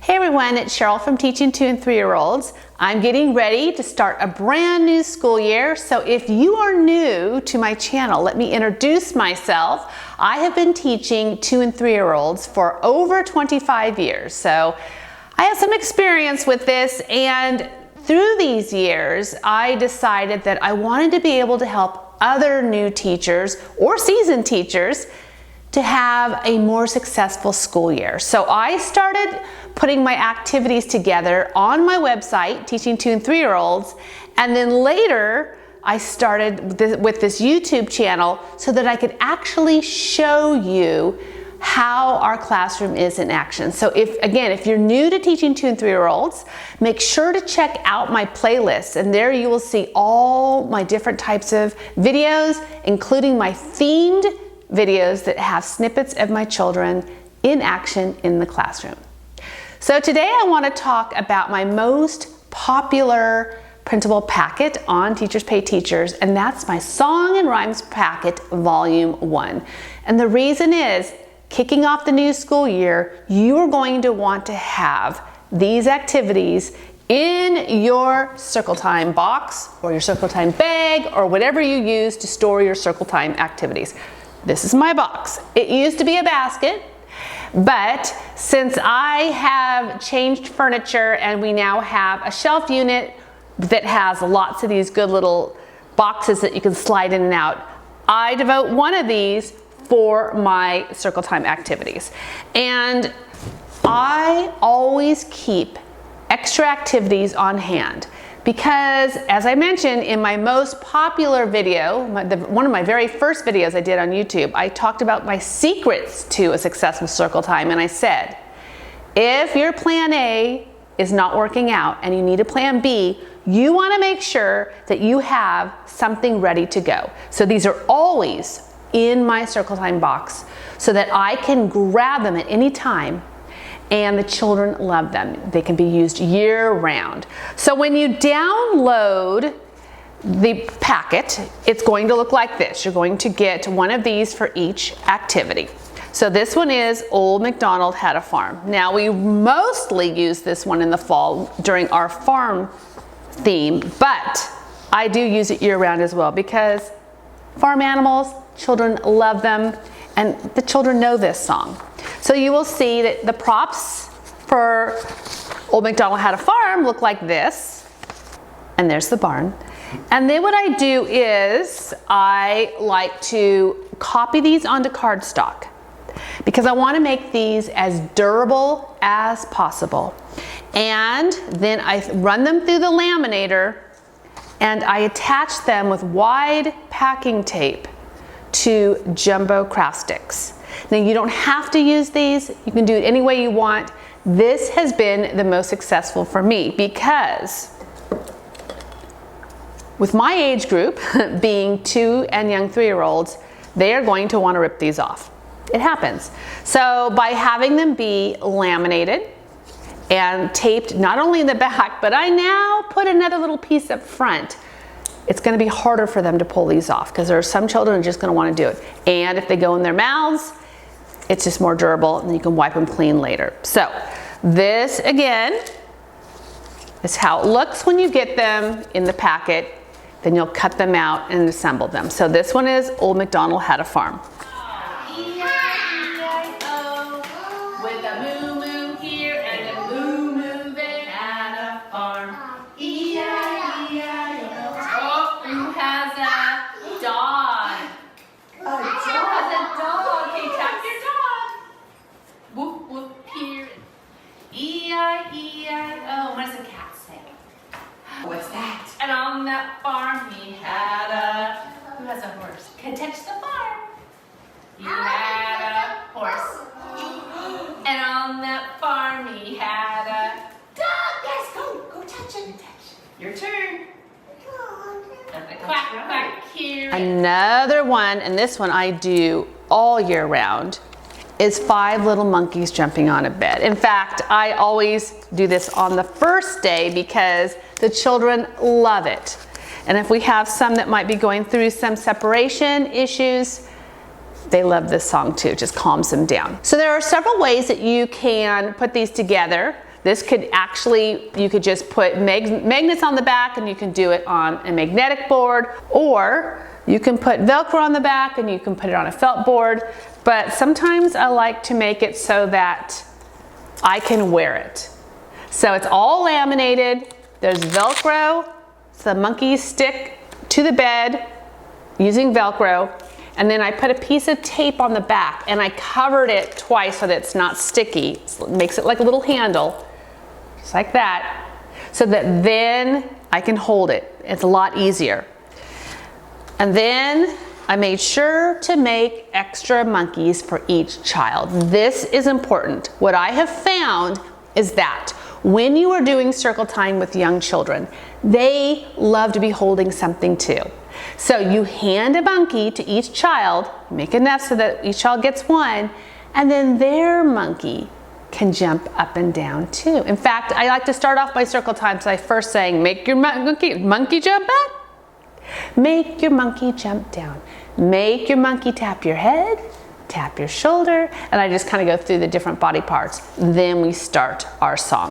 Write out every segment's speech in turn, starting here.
Hey everyone, it's Cheryl from Teaching 2 and 3-year-olds. I'm getting ready to start a brand new school year, so if you are new to my channel, let me introduce myself. I have been teaching 2 and 3-year-olds for over 25 years, so I have some experience with this, and through these years, I decided that I wanted to be able to help other new teachers or seasoned teachers to have a more successful school year. So I started putting my activities together on my website, Teaching 2 and 3-year-olds, and then later I started with this YouTube channel so that I could actually show you how our classroom is in action. So if you're new to Teaching 2 and 3-year-olds, make sure to check out my playlist, and there you will see all my different types of videos, including my themed videos that have snippets of my children in action in the classroom. So today I want to talk about my most popular printable packet on Teachers Pay Teachers, and that's my Song and Rhymes Packet Volume 1. And the reason is, kicking off the new school year, you are going to want to have these activities in your Circle Time box or your Circle Time bag or whatever you use to store your Circle Time activities. This is my box. It used to be a basket, but since I have changed furniture and we now have a shelf unit that has lots of these good little boxes that you can slide in and out, I devote one of these for my Circle Time activities. And I always keep extra activities on hand because, as I mentioned in my most popular video, one of my very first videos I did on YouTube, I talked about my secrets to a successful Circle Time, and I said, if your plan A is not working out and you need a plan B, you want to make sure that you have something ready to go. So these are always in my Circle Time box so that I can grab them at any time, and the children love them. They can be used year-round. So when you download the packet, it's going to look like this. You're going to get one of these for each activity. So this one is Old MacDonald Had a Farm. Now we mostly use this one in the fall during our farm theme, but I do use it year-round as well because farm animals, children love them, and the children know this song. So you will see that the props for Old MacDonald Had a Farm look like this, and there's the barn. And then what I do is I like to copy these onto cardstock because I want to make these as durable as possible. And then I run them through the laminator and I attach them with wide packing tape to jumbo craft sticks. Now you don't have to use these, you can do it any way you want. This has been the most successful for me because with my age group being 2 and young 3-year-olds, they are going to want to rip these off. It happens. So by having them be laminated and taped not only in the back, but I now put another little piece up front, it's going to be harder for them to pull these off because there are some children who are just going to want to do it. And if they go in their mouths, it's just more durable and you can wipe them clean later. So this again is how it looks when you get them in the packet. Then you'll cut them out and assemble them. So this one is Old MacDonald Had a Farm. With a moo moo here and a moo moo there at a farm. E-I-E-I-O. Oh, who has a dog? Who has a dog? Hey, tap your dog. Whoop whoop here. E-I-E-I-O. What does a cat say? What's that? And on that farm he had a. Who has a horse? Can touch the farm. He had a horse. And on that farm he had a dog. Yes, go touch him. Your turn. Quack, quack, here. Another one, and this one I do all year round, is 5 little monkeys jumping on a bed. In fact, I always do this on the first day because the children love it. And if we have some that might be going through some separation issues, they love this song too. It just calms them down. So there are several ways that you can put these together. This could actually, you could just put magnets on the back and you can do it on a magnetic board, or you can put Velcro on the back and you can put it on a felt board. But sometimes I like to make it so that I can wear it. So it's all laminated. There's Velcro, so the monkeys stick to the bed using Velcro. And then I put a piece of tape on the back and I covered it twice so that it's not sticky. So it makes it like a little handle, just like that, so that then I can hold it. It's a lot easier. And then I made sure to make extra monkeys for each child. This is important. What I have found is that when you are doing circle time with young children, they love to be holding something too. So you hand a monkey to each child, make enough so that each child gets one, and then their monkey can jump up and down too. In fact, I like to start off my circle times by first saying, make your monkey jump up, make your monkey jump down, make your monkey tap your head, tap your shoulder, and I just kind of go through the different body parts. Then we start our song.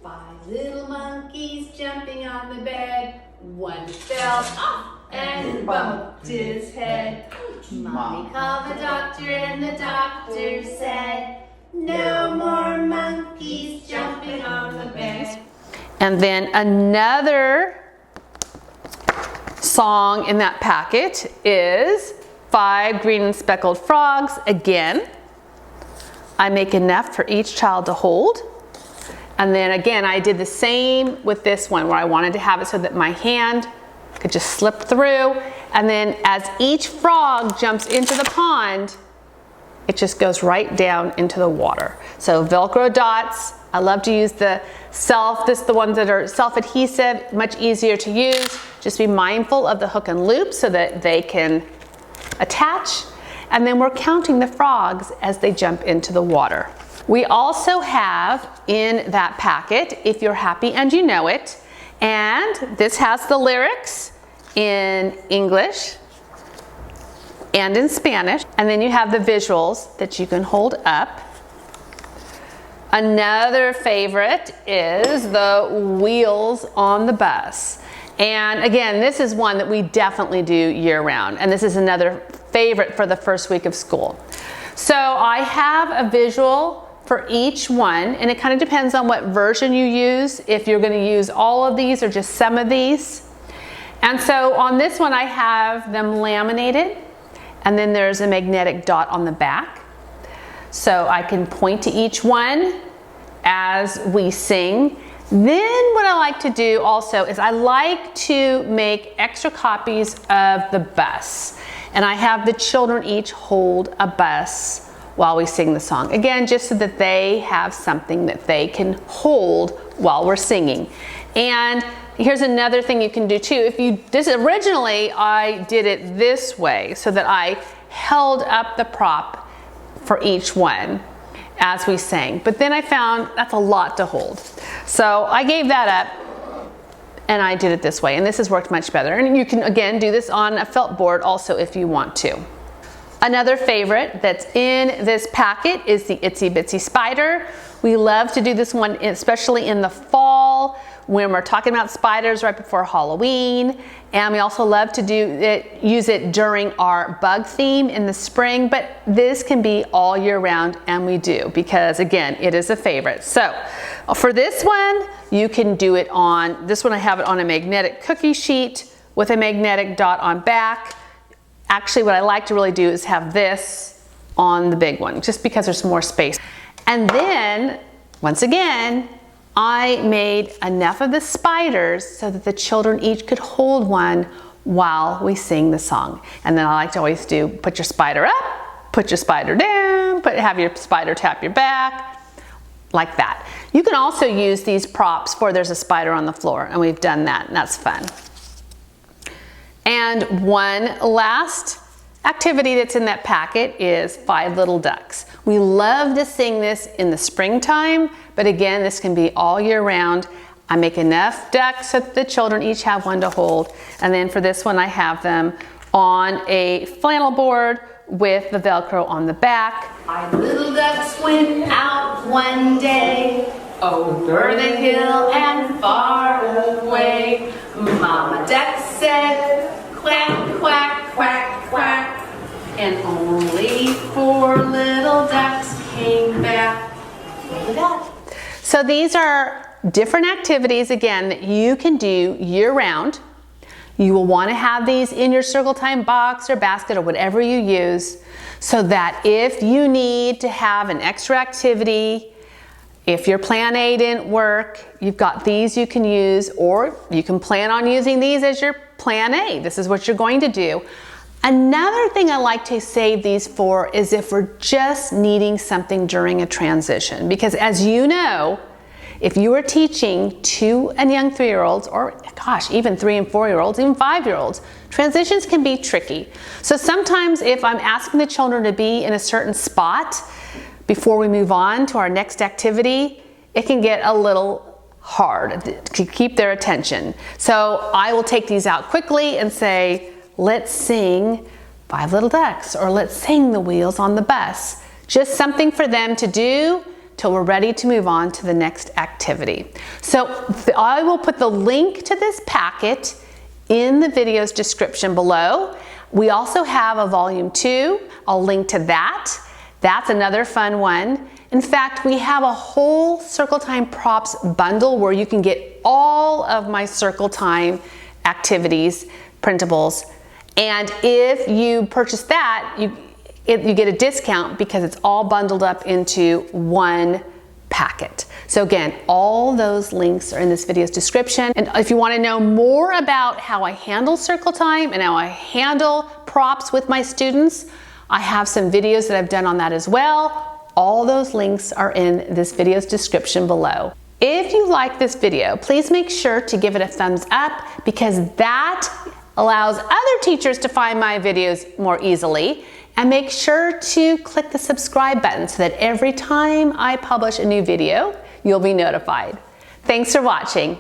5 little monkeys jumping on the bed. One fell off and bumped his head. Mommy called the doctor and the doctor said, no more monkeys jumping on the bed. And then another song in that packet is 5 green and speckled frogs. Again, I make enough for each child to hold. And then again, I did the same with this one where I wanted to have it so that my hand could just slip through. And then as each frog jumps into the pond, it just goes right down into the water. So Velcro dots, I love to use the the ones that are self-adhesive, much easier to use. Just be mindful of the hook and loop so that they can attach. And then we're counting the frogs as they jump into the water. We also have in that packet, If You're Happy and You Know It, and this has the lyrics in English and in Spanish, and then you have the visuals that you can hold up. Another favorite is the wheels on the bus. And again, this is one that we definitely do year round, and this is another favorite for the first week of school. So I have a visual for each one, and it kind of depends on what version you use, if you're going to use all of these or just some of these. And so on this one I have them laminated, and then there's a magnetic dot on the back. So I can point to each one as we sing. Then what I like to do also is I like to make extra copies of the bus. And I have the children each hold a bus while we sing the song. Again, just so that they have something that they can hold while we're singing. And here's another thing you can do too. Originally I did it this way so that I held up the prop for each one as we sang. But then I found that's a lot to hold. So I gave that up and I did it this way, and this has worked much better. And you can again do this on a felt board also if you want to. Another favorite that's in this packet is the Itsy Bitsy Spider. We love to do this one, especially in the fall when we're talking about spiders right before Halloween. And we also love to use it during our bug theme in the spring, but this can be all year round, and we do, because again, it is a favorite. So for this one, you can do it on, this one I have it on a magnetic cookie sheet with a magnetic dot on back. Actually, what I like to really do is have this on the big one, just because there's more space. And then, once again, I made enough of the spiders so that the children each could hold one while we sing the song. And then I like to always do, put your spider up, put your spider down, have your spider tap your back, like that. You can also use these props for there's a spider on the floor, and we've done that, and that's fun. And one last activity that's in that packet is 5 Little Ducks. We love to sing this in the springtime, but again, this can be all year round. I make enough ducks so that the children each have one to hold. And then for this one, I have them on a flannel board with the Velcro on the back. 5 little ducks went out one day Over the hill and far away, Mama Duck said, quack, quack, quack, quack. And only 4 little ducks came back. Look at that. So these are different activities, again, that you can do year-round. You will want to have these in your circle time box or basket or whatever you use, so that if you need to have an extra activity, if your plan A didn't work, you've got these you can use, or you can plan on using these as your plan A. This is what you're going to do. Another thing I like to save these for is if we're just needing something during a transition. Because as you know, if you are teaching 2 and young 3-year-olds, or gosh, even 3 and 4-year-olds, even 5-year-olds, transitions can be tricky. So sometimes if I'm asking the children to be in a certain spot before we move on to our next activity, it can get a little hard to keep their attention. So I will take these out quickly and say, let's sing 5 Little Ducks, or let's sing The Wheels on the Bus. Just something for them to do till we're ready to move on to the next activity. So I will put the link to this packet in the video's description below. We also have a volume 2. I'll link to that. That's another fun one. In fact, we have a whole Circle Time Props bundle where you can get all of my Circle Time activities, printables. And if you purchase that, you get a discount because it's all bundled up into one packet. So again, all those links are in this video's description. And if you want to know more about how I handle Circle Time and how I handle props with my students, I have some videos that I've done on that as well. All those links are in this video's description below. If you like this video, please make sure to give it a thumbs up, because that allows other teachers to find my videos more easily. And make sure to click the subscribe button so that every time I publish a new video, you'll be notified. Thanks for watching.